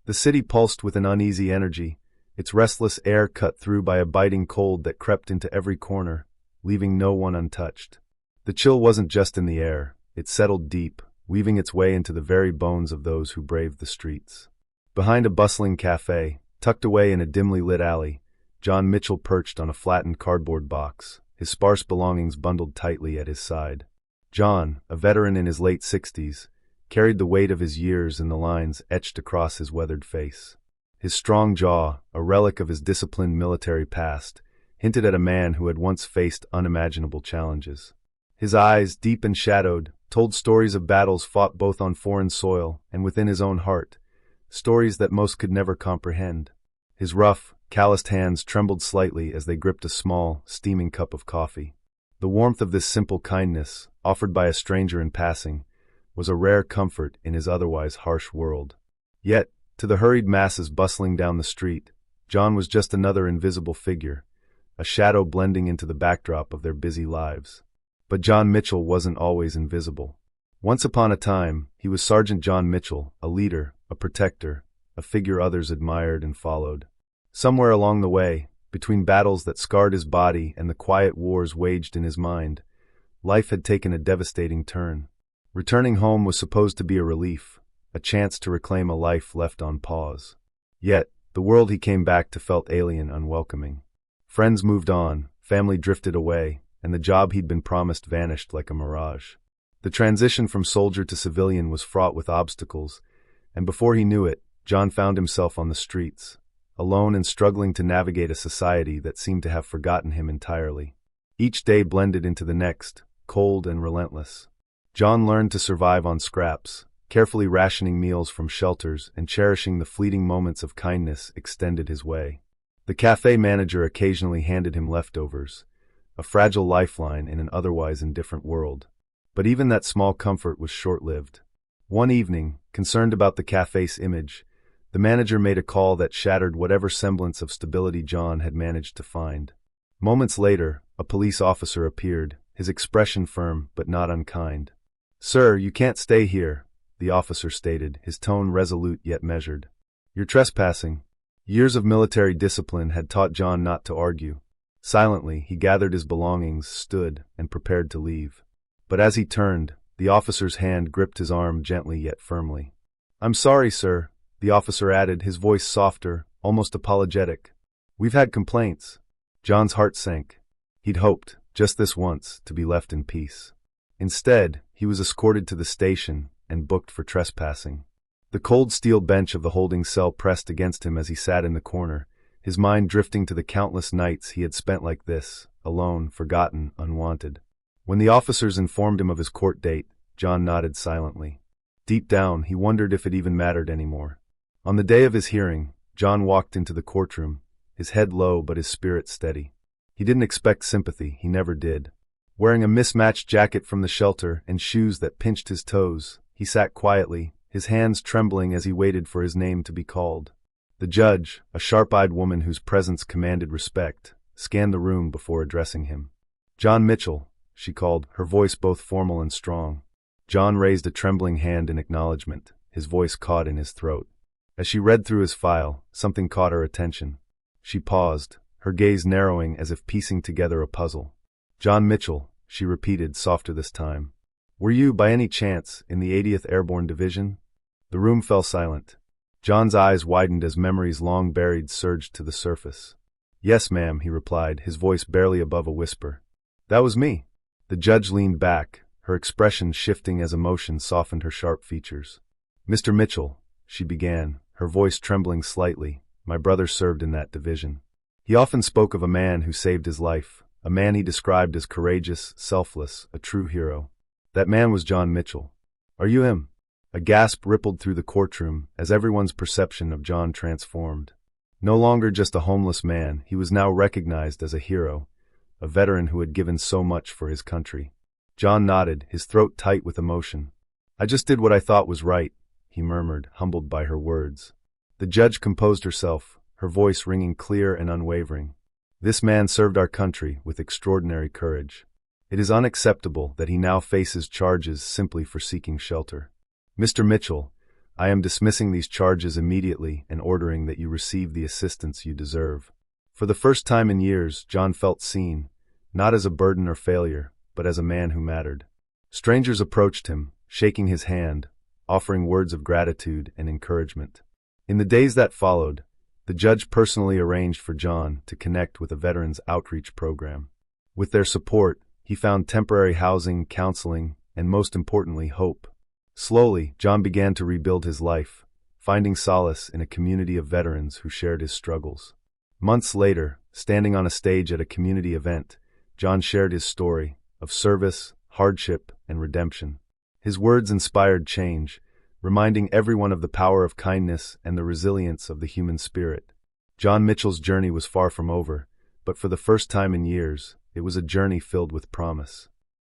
The city pulsed with an uneasy energy, its restless air cut through by a biting cold that crept into every corner, leaving no one untouched. The chill wasn't just in the air, it settled deep, weaving its way into the very bones of those who braved the streets. Behind a bustling cafe, tucked away in a dimly lit alley, John Mitchell perched on a flattened cardboard box, his sparse belongings bundled tightly at his side. John, a veteran in his late 60s, carried the weight of his years in the lines etched across his weathered face. His strong jaw, a relic of his disciplined military past, hinted at a man who had once faced unimaginable challenges. His eyes, deep and shadowed, told stories of battles fought both on foreign soil and within his own heart, stories that most could never comprehend. His rough, calloused hands trembled slightly as they gripped a small, steaming cup of coffee. The warmth of this simple kindness, offered by a stranger in passing, was a rare comfort in his otherwise harsh world. Yet, to the hurried masses bustling down the street, John was just another invisible figure, a shadow blending into the backdrop of their busy lives. But John Mitchell wasn't always invisible. Once upon a time, he was Sergeant John Mitchell, a leader, a protector, a figure others admired and followed. Somewhere along the way, between battles that scarred his body and the quiet wars waged in his mind, life had taken a devastating turn. Returning home was supposed to be a relief, a chance to reclaim a life left on pause. Yet, the world he came back to felt alien, unwelcoming. Friends moved on, family drifted away, and the job he'd been promised vanished like a mirage. The transition from soldier to civilian was fraught with obstacles, and before he knew it, John found himself on the streets, alone and struggling to navigate a society that seemed to have forgotten him entirely. Each day blended into the next, cold and relentless. John learned to survive on scraps, carefully rationing meals from shelters and cherishing the fleeting moments of kindness extended his way. The cafe manager occasionally handed him leftovers, a fragile lifeline in an otherwise indifferent world. But even that small comfort was short-lived. One evening, concerned about the cafe's image, the manager made a call that shattered whatever semblance of stability John had managed to find. Moments later, a police officer appeared, his expression firm but not unkind. "Sir, you can't stay here," the officer stated, his tone resolute yet measured. "You're trespassing." Years of military discipline had taught John not to argue. Silently, he gathered his belongings, stood, and prepared to leave. But as he turned, the officer's hand gripped his arm gently yet firmly. "I'm sorry, sir," the officer added, his voice softer, almost apologetic. "We've had complaints." John's heart sank. He'd hoped, just this once, to be left in peace. Instead, he was escorted to the station and booked for trespassing. The cold steel bench of the holding cell pressed against him as he sat in the corner, his mind drifting to the countless nights he had spent like this, alone, forgotten, unwanted. When the officers informed him of his court date, John nodded silently. Deep down, he wondered if it even mattered anymore. On the day of his hearing, John walked into the courtroom, his head low but his spirit steady. He didn't expect sympathy, he never did. Wearing a mismatched jacket from the shelter and shoes that pinched his toes, he sat quietly, his hands trembling as he waited for his name to be called. The judge, a sharp-eyed woman whose presence commanded respect, scanned the room before addressing him. "John Mitchell," she called, her voice both formal and strong. John raised a trembling hand in acknowledgement, his voice caught in his throat. As she read through his file, something caught her attention. She paused, her gaze narrowing as if piecing together a puzzle. "John Mitchell," she repeated, softer this time. "Were you, by any chance, in the 80th Airborne Division?" The room fell silent. John's eyes widened as memories long buried surged to the surface. "Yes, ma'am," he replied, his voice barely above a whisper. "That was me." The judge leaned back, her expression shifting as emotion softened her sharp features. "Mr. Mitchell," she began, her voice trembling slightly, "my brother served in that division. He often spoke of a man who saved his life, a man he described as courageous, selfless, a true hero. That man was John Mitchell. Are you him?" A gasp rippled through the courtroom as everyone's perception of John transformed. No longer just a homeless man, he was now recognized as a hero, a veteran who had given so much for his country. John nodded, his throat tight with emotion. "I just did what I thought was right," he murmured, humbled by her words. The judge composed herself, her voice ringing clear and unwavering. "This man served our country with extraordinary courage. It is unacceptable that he now faces charges simply for seeking shelter. Mr. Mitchell, I am dismissing these charges immediately and ordering that you receive the assistance you deserve." For the first time in years, John felt seen, not as a burden or failure, but as a man who mattered. Strangers approached him, shaking his hand, offering words of gratitude and encouragement. In the days that followed, the judge personally arranged for John to connect with a veterans outreach program. With their support, he found temporary housing, counseling, and most importantly, hope. Slowly, John began to rebuild his life, finding solace in a community of veterans who shared his struggles. Months later, standing on a stage at a community event, John shared his story of service, hardship, and redemption. His words inspired change, reminding everyone of the power of kindness and the resilience of the human spirit. John Mitchell's journey was far from over, but for the first time in years, it was a journey filled with promise.